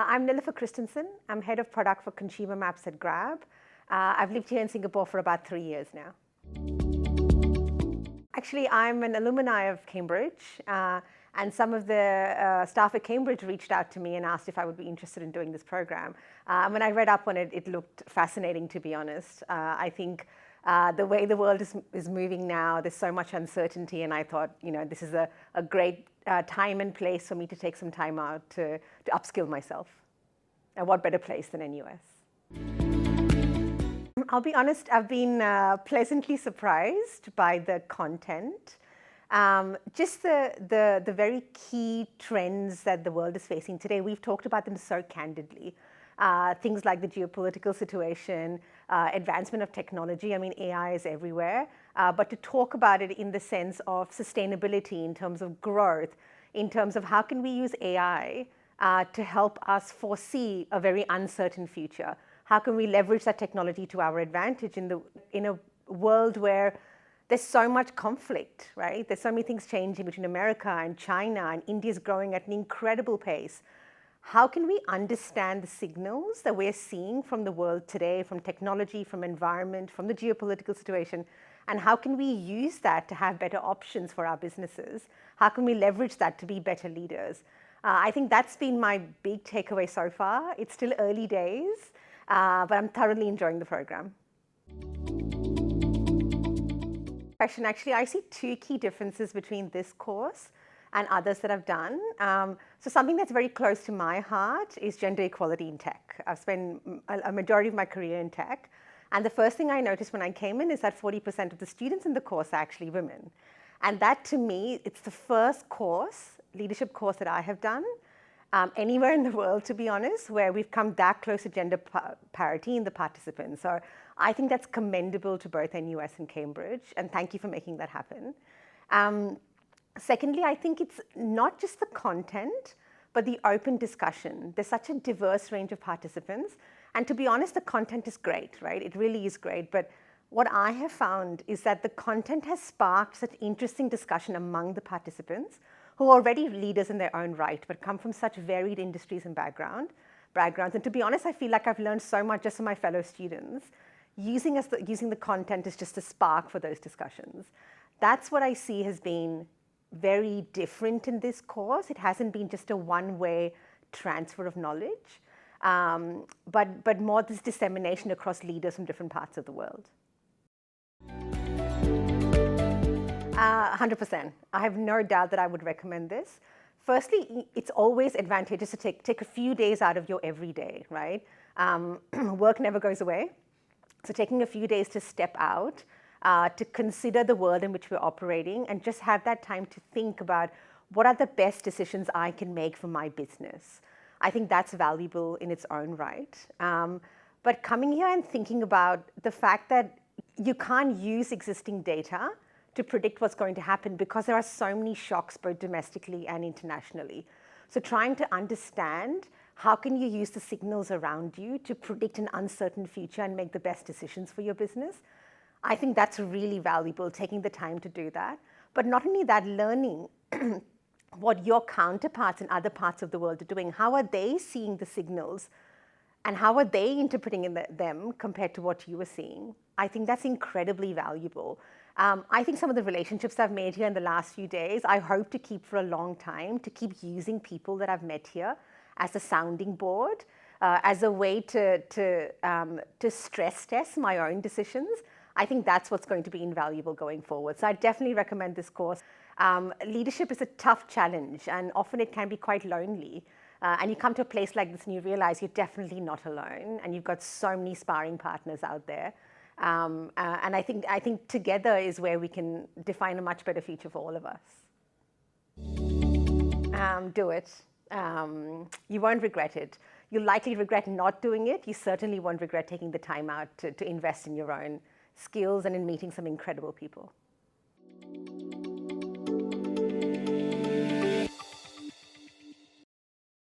I'm Nilofer Christensen. I'm head of product for consumer maps at Grab. I've lived here in Singapore for about 3 years now. Actually, I'm an alumni of Cambridge, and some of the staff at Cambridge reached out to me and asked if I would be interested in doing this program. When I read up on it, it looked fascinating, to be honest. I think the way the world is moving now, there's so much uncertainty, and I thought, this is a great time and place for me to take some time out to upskill myself. And what better place than NUS? I'll be honest, I've been pleasantly surprised by the content. Just the very key trends that the world is facing today, we've talked about them so candidly. Things like the geopolitical situation, advancement of technology. I mean, AI is everywhere. But to talk about it in the sense of sustainability, in terms of growth, in terms of how can we use AI to help us foresee a very uncertain future. How can we leverage that technology to our advantage in a world where there's so much conflict, right? There's so many things changing between America and China, and India's growing at an incredible pace. How can we understand the signals that we're seeing from the world today, from technology, from environment, from the geopolitical situation, and how can we use that to have better options for our businesses? How can we leverage that to be better leaders? I think that's been my big takeaway so far. It's still early days, but I'm thoroughly enjoying the program. Actually, I see two key differences between this course and others that I've done. So something that's very close to my heart is gender equality in tech. I've spent a majority of my career in tech. And the first thing I noticed when I came in is that 40% of the students in the course are actually women. And that, to me, it's the first leadership course that I have done anywhere in the world, to be honest, where we've come that close to gender parity in the participants. So I think that's commendable to both NUS and Cambridge, and thank you for making that happen. Secondly, I think it's not just the content, but the open discussion. There's such a diverse range of participants, and to be honest, the content is great, right? It really is great, but what I have found is that the content has sparked such interesting discussion among the participants who are already leaders in their own right, but come from such varied industries and backgrounds. And to be honest, I feel like I've learned so much just from my fellow students. Using the content is just a spark for those discussions. That's what I see has been very different in this course. It hasn't been just a one-way transfer of knowledge, but more this dissemination across leaders from different parts of the world. 100%. I have no doubt that I would recommend this. Firstly, it's always advantageous to take a few days out of your everyday, right? Work never goes away. So taking a few days to step out, to consider the world in which we're operating, and just have that time to think about what are the best decisions I can make for my business. I think that's valuable in its own right. But coming here and thinking about the fact that you can't use existing data to predict what's going to happen because there are so many shocks both domestically and internationally. So trying to understand how can you use the signals around you to predict an uncertain future and make the best decisions for your business. I think that's really valuable, taking the time to do that. But not only that, learning what your counterparts in other parts of the world are doing. How are they seeing the signals? And how are they interpreting them compared to what you are seeing? I think that's incredibly valuable. I think some of the relationships I've made here in the last few days, I hope to keep for a long time, to keep using people that I've met here as a sounding board, as a way to stress test my own decisions. I think that's what's going to be invaluable going forward. So I definitely recommend this course. Leadership is a tough challenge, and often it can be quite lonely. And you come to a place like this and you realize you're definitely not alone, and you've got so many sparring partners out there. And I think together is where we can define a much better future for all of us. Do it. You won't regret it. You'll likely regret not doing it. You certainly won't regret taking the time out to invest in your own skills and in meeting some incredible people.